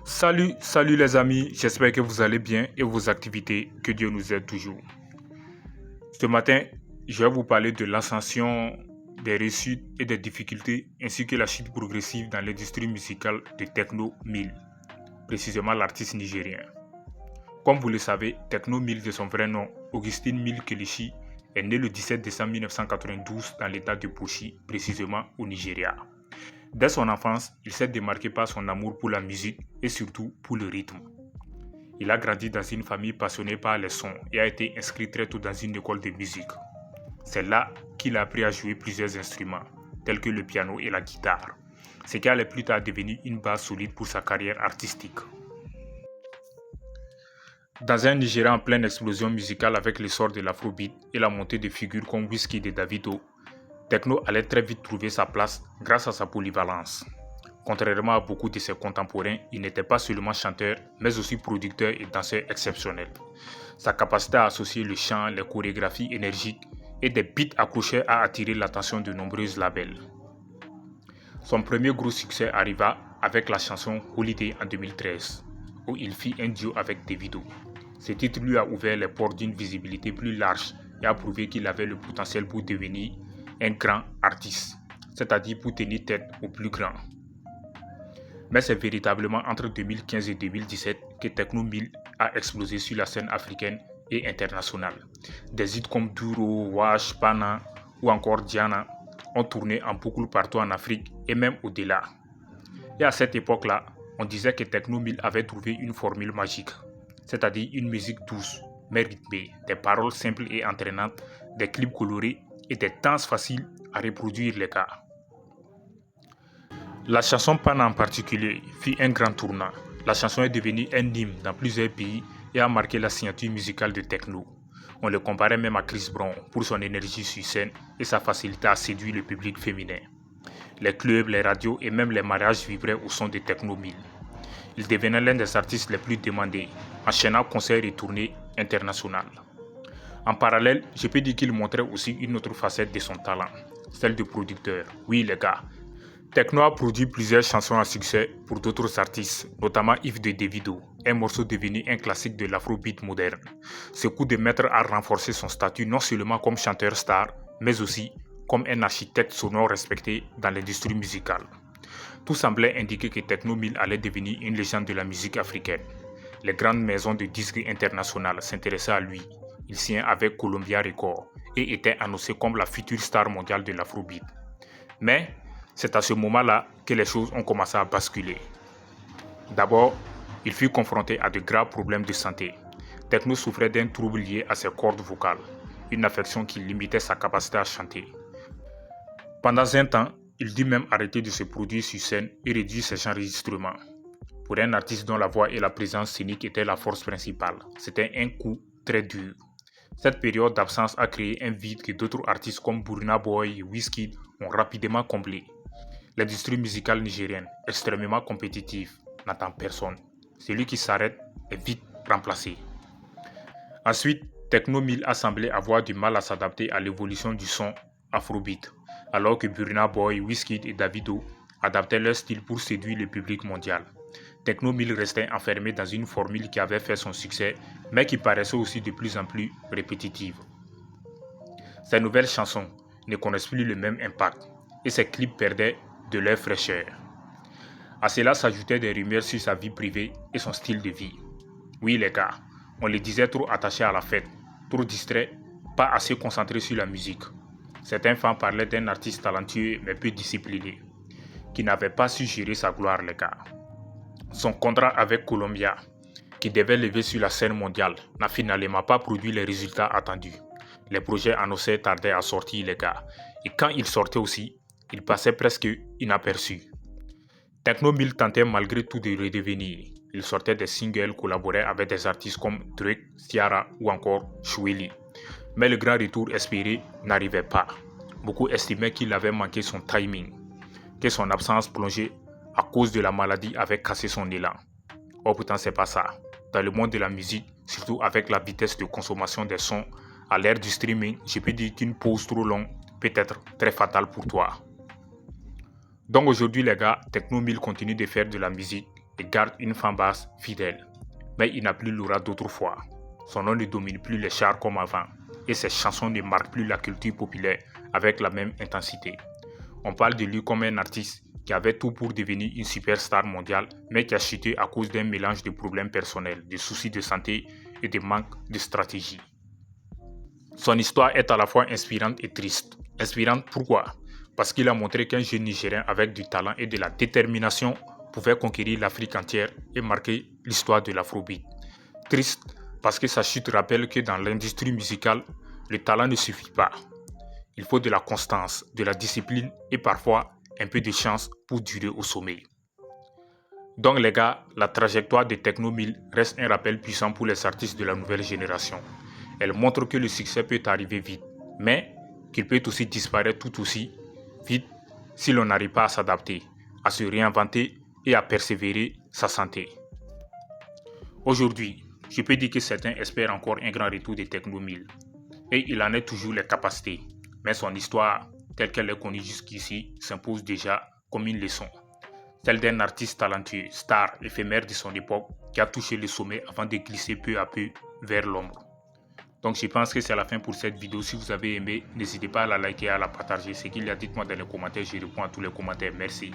Salut les amis, j'espère que vous allez bien et vos activités, que Dieu nous aide toujours. Ce matin, je vais vous parler de l'ascension, des réussites et des difficultés, ainsi que la chute progressive dans l'industrie musicale de Techno 1000, précisément l'artiste nigérien. Comme vous le savez, Techno 1000 de son vrai nom, Augustine Mil Kelechi, est né le 17 décembre 1992 dans l'état de Bauchi, précisément au Nigeria. Dès son enfance, il s'est démarqué par son amour pour la musique et surtout pour le rythme. Il a grandi dans une famille passionnée par les sons et a été inscrit très tôt dans une école de musique. C'est là qu'il a appris à jouer plusieurs instruments, tels que le piano et la guitare, ce qui allait plus tard devenir une base solide pour sa carrière artistique. Dans un Nigeria en pleine explosion musicale avec l'essor de l'afrobeat et la montée de figures comme Wizkid et Davido, Techno allait très vite trouver sa place grâce à sa polyvalence. Contrairement à beaucoup de ses contemporains, il n'était pas seulement chanteur, mais aussi producteur et danseur exceptionnel. Sa capacité à associer le chant, les chorégraphies énergiques et des beats accrochés a attiré l'attention de nombreux labels. Son premier gros succès arriva avec la chanson Holiday en 2013, où il fit un duo avec Davido. Ce titre lui a ouvert les portes d'une visibilité plus large et a prouvé qu'il avait le potentiel pour devenir un grand artiste, c'est-à-dire pour tenir tête aux plus grands. Mais c'est véritablement entre 2015 et 2017 que Techno 1000 a explosé sur la scène africaine et internationale. Des hits comme Duro, Wash, Pana ou encore Diana ont tourné en boucle partout en Afrique et même au-delà. Et à cette époque-là, on disait que Techno 1000 avait trouvé une formule magique, c'est-à-dire une musique douce mais rythmée, des paroles simples et entraînantes, des clips colorés et des danses faciles à reproduire les cas. La chanson Pana en particulier fit un grand tournant. La chanson est devenue un hymne dans plusieurs pays et a marqué la signature musicale de Techno. On le comparait même à Chris Brown pour son énergie sur scène et sa facilité à séduire le public féminin. Les clubs, les radios et même les mariages vibraient au son de Techno 1000. Il devenait l'un des artistes les plus demandés, enchaînant concerts et tournées internationales. En parallèle, je peux dire qu'il montrait aussi une autre facette de son talent, celle de producteur. Oui les gars, Techno a produit plusieurs chansons à succès pour d'autres artistes, notamment Yves de Davido, un morceau devenu un classique de l'afrobeat moderne. Ce coup de maître a renforcé son statut non seulement comme chanteur star, mais aussi comme un architecte sonore respecté dans l'industrie musicale. Tout semblait indiquer que Techno 1000 allait devenir une légende de la musique africaine. Les grandes maisons de disques internationales s'intéressaient à lui. Il signait avec Columbia Records et était annoncé comme la future star mondiale de l'afrobeat. Mais c'est à ce moment-là que les choses ont commencé à basculer. D'abord, il fut confronté à de graves problèmes de santé. Techno souffrait d'un trouble lié à ses cordes vocales, une affection qui limitait sa capacité à chanter. Pendant un temps, il dut même arrêter de se produire sur scène et réduire ses enregistrements. Pour un artiste dont la voix et la présence scénique étaient la force principale, c'était un coup très dur. Cette période d'absence a créé un vide que d'autres artistes comme Burna Boy et Wizkid ont rapidement comblé. L'industrie musicale nigérienne, extrêmement compétitive, n'attend personne. Celui qui s'arrête est vite remplacé. Ensuite, Techno 1000 a semblé avoir du mal à s'adapter à l'évolution du son afrobeat, alors que Burna Boy, Wizkid et Davido adaptaient leur style pour séduire le public mondial. Techno 1000 restait enfermé dans une formule qui avait fait son succès, mais qui paraissait aussi de plus en plus répétitive. Ses nouvelles chansons ne connaissent plus le même impact et ses clips perdaient de leur fraîcheur. À cela s'ajoutaient des rumeurs sur sa vie privée et son style de vie. Oui les gars, on le disait trop attaché à la fête, trop distrait, pas assez concentré sur la musique. Certains fans parlaient d'un artiste talentueux mais peu discipliné, qui n'avait pas su gérer sa gloire les gars. Son contrat avec Columbia, qui devait lever sur la scène mondiale, n'a finalement pas produit les résultats attendus. Les projets annoncés tardaient à sortir les gars, et quand ils sortaient aussi, ils passaient presque inaperçus. Techno 1000 tentait malgré tout de redevenir. Il sortait des singles, collaborait avec des artistes comme Drake, Ciara ou encore Chouili. Mais le grand retour espéré n'arrivait pas. Beaucoup estimaient qu'il avait manqué son timing, que son absence plongée à cause de la maladie avait cassé son élan. Or pourtant c'est pas ça. Dans le monde de la musique, surtout avec la vitesse de consommation des sons, à l'ère du streaming, je peux dire qu'une pause trop longue peut être très fatale pour toi. Donc aujourd'hui les gars, Techno 1000 continue de faire de la musique et garde une fanbase fidèle. Mais il n'a plus l'aura d'autrefois. Son nom ne domine plus les charts comme avant et ses chansons ne marquent plus la culture populaire avec la même intensité. On parle de lui comme un artiste qui avait tout pour devenir une superstar mondiale mais qui a chuté à cause d'un mélange de problèmes personnels, de soucis de santé et de manque de stratégie. Son histoire est à la fois inspirante et triste. Inspirante pourquoi? Parce qu'il a montré qu'un jeune Nigérien avec du talent et de la détermination pouvait conquérir l'Afrique entière et marquer l'histoire de l'Afrobeat. Triste parce que sa chute rappelle que dans l'industrie musicale, le talent ne suffit pas. Il faut de la constance, de la discipline et parfois un peu de chance pour durer au sommet. Donc les gars, la trajectoire de Tekno 1000 reste un rappel puissant pour les artistes de la nouvelle génération. Elle montre que le succès peut arriver vite, mais qu'il peut aussi disparaître tout aussi vite si l'on n'arrive pas à s'adapter, à se réinventer et à persévérer sa santé. Aujourd'hui, je peux dire que certains espèrent encore un grand retour de Tekno 1000 et il en est toujours les capacités, mais son histoire, telle qu'elle est connue jusqu'ici, s'impose déjà comme une leçon. Celle d'un artiste talentueux, star, éphémère de son époque, qui a touché le sommet avant de glisser peu à peu vers l'ombre. Donc je pense que c'est la fin pour cette vidéo. Si vous avez aimé, n'hésitez pas à la liker et à la partager. Ce qu'il y a, dites-moi dans les commentaires, je réponds à tous les commentaires. Merci.